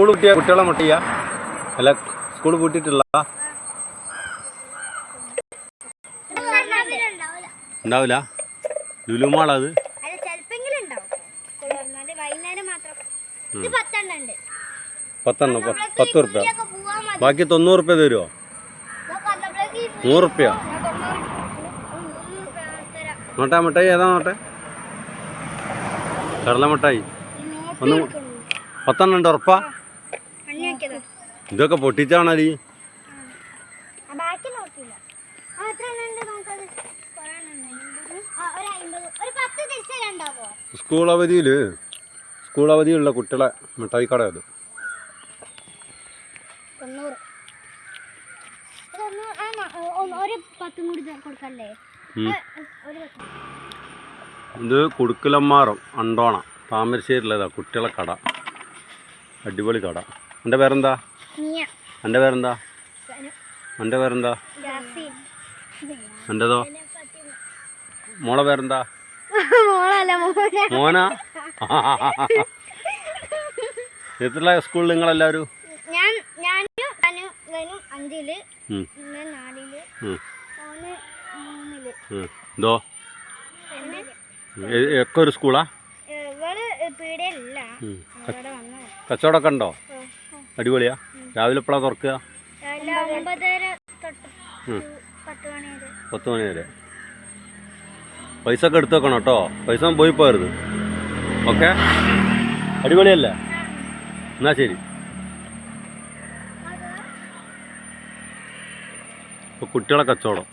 School പൂട്ടിയ കുട്ടികളെ മുട്ടിയ അല്ല സ്കൂൾ പൂട്ടിയിട്ടുള്ള ഉണ്ടാവില്ല ലുലുമാളാ അത് 10 റുപ്യ ബാക്കി 90 റുപ്യ തരുമോ 100 റുപ്യ നോട്ടെ മിഠായി ഏതാ നോട്ടെ കടല മിഠായി ഒന്ന് 10 ഉണ്ട് ഉറപ്പാ ഇതൊക്കെ പൊട്ടിച്ചാണീ സ്കൂൾ അവധിയുള്ള കുട്ടികളെ മിഠായി കട അത് ഇത് കുടുക്കലമ്മാറം അണ്ടോണ താമരശ്ശേരിയിലേതാ കുട്ടികളെ കട അടിപൊളി കട. എൻ്റെ പേരെന്താ എൻ്റെതോ മോളെ പേരെന്താ മോനാ എത്ര സ്കൂളിൽ നിങ്ങളെല്ലാവരും എന്തോ ഒക്കെ ഒരു സ്കൂളാ കച്ചവടമൊക്കെ ഉണ്ടോ അടിപൊളിയാ രാവിലെ എപ്പോഴാണ് തുറക്കുക 10 മണി വരെ പൈസ ഒക്കെ എടുത്ത് വെക്കണം കേട്ടോ പൈസ പോയി പോകരുത് ഓക്കെ അടിപൊളിയല്ലേ എന്നാ ശരി ഇപ്പോൾ കുട്ടികളെ കച്ചവടം